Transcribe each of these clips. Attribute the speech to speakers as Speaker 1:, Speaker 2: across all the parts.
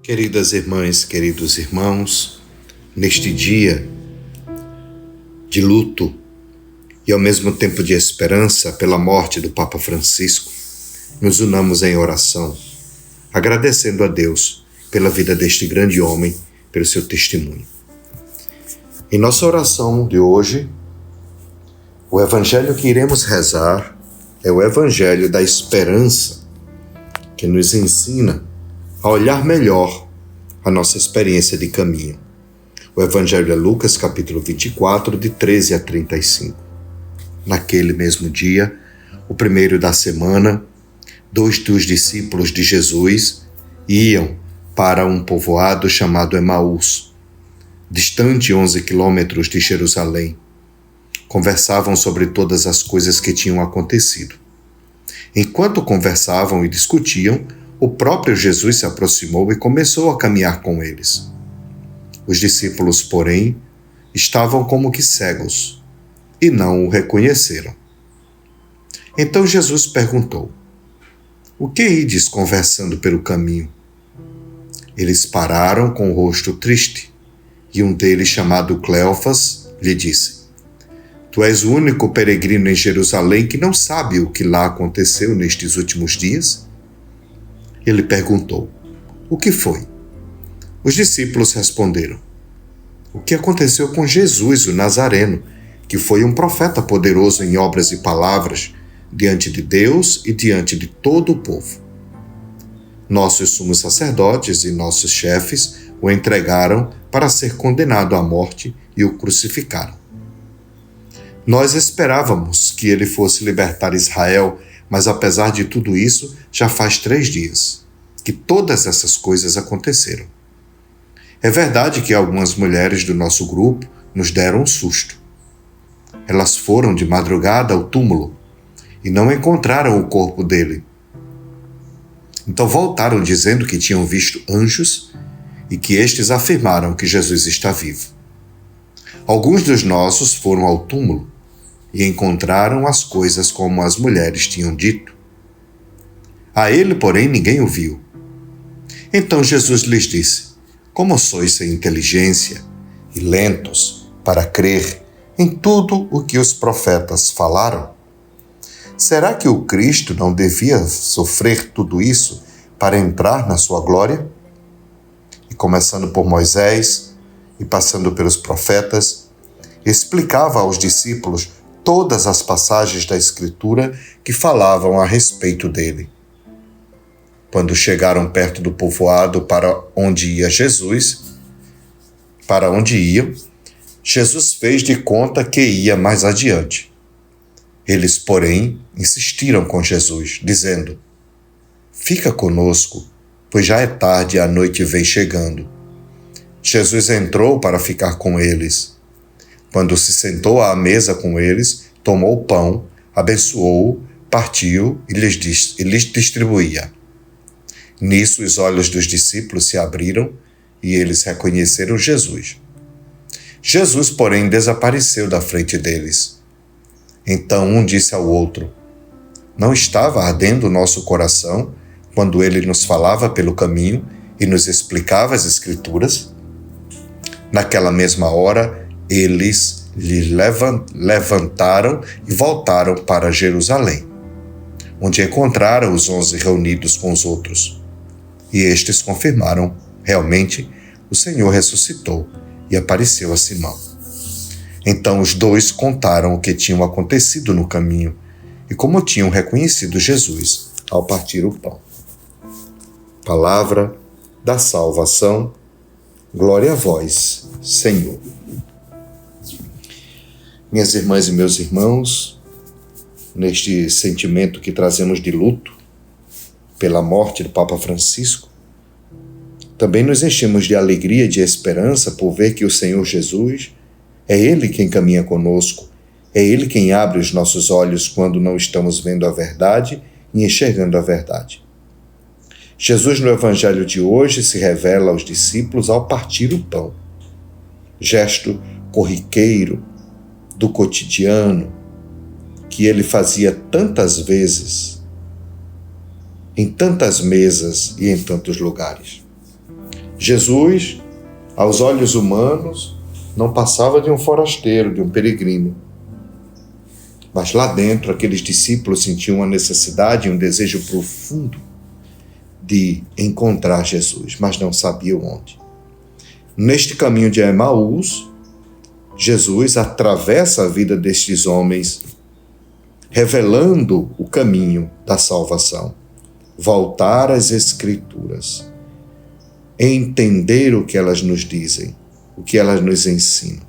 Speaker 1: Queridas irmãs, queridos irmãos, neste dia de luto e ao mesmo tempo de esperança pela morte do Papa Francisco, nos unamos em oração, agradecendo a Deus pela vida deste grande homem, pelo seu testemunho. Em nossa oração de hoje, o evangelho que iremos rezar é o evangelho da esperança, que nos ensina a olhar melhor a nossa experiência de caminho. O evangelho é Lucas, capítulo 24, de 13 a 35. Naquele mesmo dia, o primeiro da semana, 2 dos discípulos de Jesus iam para um povoado chamado Emaús, distante 11 quilômetros de Jerusalém. Conversavam sobre todas as coisas que tinham acontecido. Enquanto conversavam e discutiam, o próprio Jesus se aproximou e começou a caminhar com eles. Os discípulos, porém, estavam como que cegos e não o reconheceram. Então Jesus perguntou: "O que ides conversando pelo caminho?" Eles pararam com o rosto triste, e um deles, chamado Cleofas, lhe disse: "Tu és o único peregrino em Jerusalém que não sabe o que lá aconteceu nestes últimos dias?" Ele perguntou: "O que foi?" Os discípulos responderam: "O que aconteceu com Jesus, o Nazareno, que foi um profeta poderoso em obras e palavras, diante de Deus e diante de todo o povo. Nossos sumos sacerdotes e nossos chefes o entregaram para ser condenado à morte e o crucificaram. Nós esperávamos que ele fosse libertar Israel, mas apesar de tudo isso, já faz 3 dias que todas essas coisas aconteceram. É verdade que algumas mulheres do nosso grupo nos deram um susto. Elas foram de madrugada ao túmulo e não encontraram o corpo dele. Então voltaram dizendo que tinham visto anjos e que estes afirmaram que Jesus está vivo. Alguns dos nossos foram ao túmulo e encontraram as coisas como as mulheres tinham dito. A ele, porém, ninguém o viu. Então Jesus lhes disse: Como sois sem inteligência e lentos para crer em tudo o que os profetas falaram? Será que o Cristo não devia sofrer tudo isso para entrar na sua glória? E começando por Moisés e passando pelos profetas, explicava aos discípulos todas as passagens da Escritura que falavam a respeito dele. Quando chegaram perto do povoado para onde iam, Jesus fez de conta que ia mais adiante. Eles, porém, insistiram com Jesus, dizendo: "Fica conosco, pois já é tarde e a noite vem chegando." Jesus entrou para ficar com eles. Quando se sentou à mesa com eles, tomou o pão, abençoou-o, partiu e lhes distribuía. Nisso os olhos dos discípulos se abriram e eles reconheceram Jesus. Jesus, porém, desapareceu da frente deles. Então um disse ao outro: "Não estava ardendo o nosso coração quando ele nos falava pelo caminho e nos explicava as Escrituras?" Naquela mesma hora, eles lhe levantaram e voltaram para Jerusalém, onde encontraram os 11 reunidos com os outros. E estes confirmaram: realmente, o Senhor ressuscitou e apareceu a Simão. Então os 2 contaram o que tinham acontecido no caminho e como tinham reconhecido Jesus ao partir o pão. Palavra da salvação. Glória a vós, Senhor. Minhas irmãs e meus irmãos, neste sentimento que trazemos de luto pela morte do Papa Francisco, também nos enchemos de alegria e de esperança por ver que o Senhor Jesus é Ele quem caminha conosco, é Ele quem abre os nossos olhos quando não estamos vendo a verdade e enxergando a verdade. Jesus, no Evangelho de hoje, se revela aos discípulos ao partir o pão. Gesto corriqueiro do cotidiano que ele fazia tantas vezes, em tantas mesas e em tantos lugares. Jesus, aos olhos humanos, não passava de um forasteiro, de um peregrino. Mas lá dentro, aqueles discípulos sentiam uma necessidade e um desejo profundo de encontrar Jesus, mas não sabiam onde. Neste caminho de Emaús, Jesus atravessa a vida destes homens, revelando o caminho da salvação. Voltar às Escrituras, entender o que elas nos dizem, o que elas nos ensinam,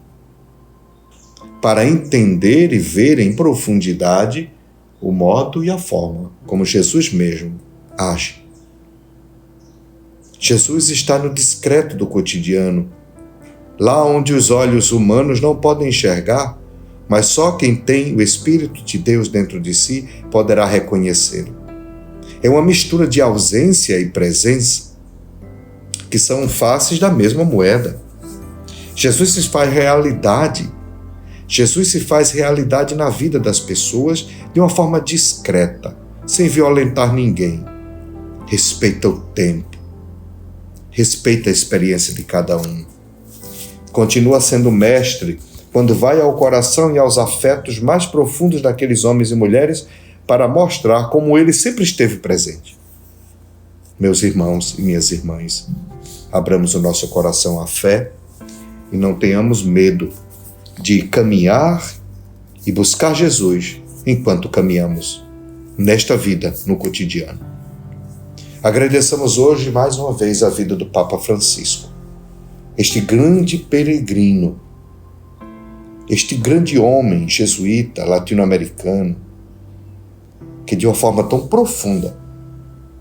Speaker 1: para entender e ver em profundidade o modo e a forma como Jesus mesmo age. Jesus está no discreto do cotidiano, lá onde os olhos humanos não podem enxergar, mas só quem tem o Espírito de Deus dentro de si poderá reconhecê-lo. É uma mistura de ausência e presença, que são faces da mesma moeda. Jesus se faz realidade. Jesus se faz realidade na vida das pessoas de uma forma discreta, sem violentar ninguém. Respeita o tempo. Respeita a experiência de cada um. Continua sendo mestre quando vai ao coração e aos afetos mais profundos daqueles homens e mulheres para mostrar como ele sempre esteve presente. Meus irmãos e minhas irmãs, abramos o nosso coração à fé e não tenhamos medo de caminhar e buscar Jesus enquanto caminhamos nesta vida, no cotidiano. Agradeçamos hoje mais uma vez a vida do Papa Francisco, este grande peregrino, este grande homem jesuíta latino-americano, que de uma forma tão profunda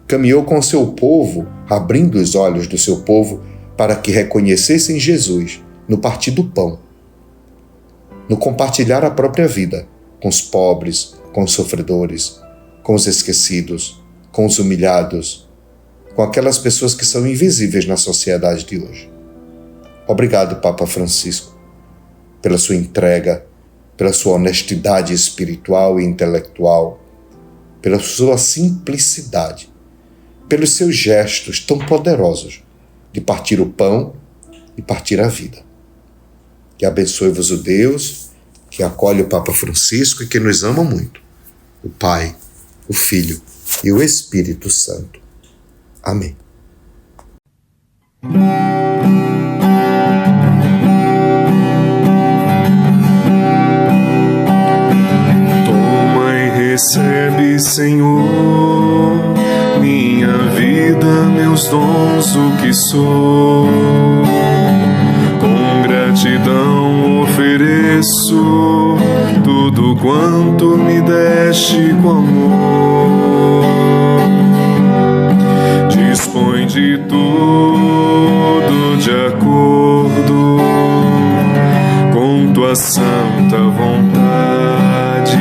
Speaker 1: caminhou com seu povo, abrindo os olhos do seu povo para que reconhecessem Jesus no partir do pão, no compartilhar a própria vida com os pobres, com os sofredores, com os esquecidos, com os humilhados, com aquelas pessoas que são invisíveis na sociedade de hoje. Obrigado, Papa Francisco, pela sua entrega, pela sua honestidade espiritual e intelectual, pela sua simplicidade, pelos seus gestos tão poderosos de partir o pão e partir a vida. Que abençoe-vos o Deus, que acolhe o Papa Francisco e que nos ama muito, o Pai, o Filho e o Espírito Santo. Amém.
Speaker 2: Toma e recebe, Senhor, minha vida, meus dons, o que sou. Com gratidão ofereço tudo quanto me deste com amor. Dispõe de tudo de acordo com tua santa vontade.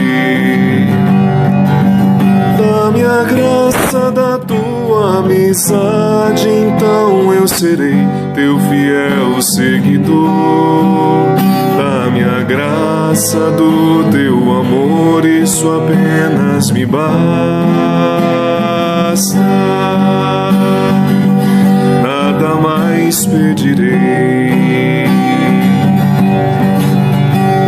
Speaker 2: Dá-me a graça da tua amizade, então eu serei teu fiel seguidor. Dá-me a graça do teu amor, isso apenas me basta. Nada mais pedirei.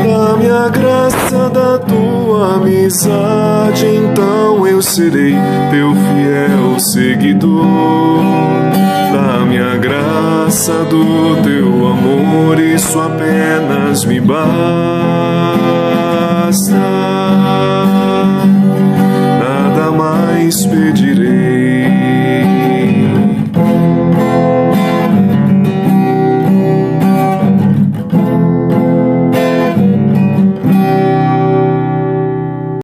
Speaker 2: Dá-me a graça da tua amizade, então eu serei teu fiel seguidor. Dá-me a graça do teu amor, isso apenas me basta. Nada mais pedirei.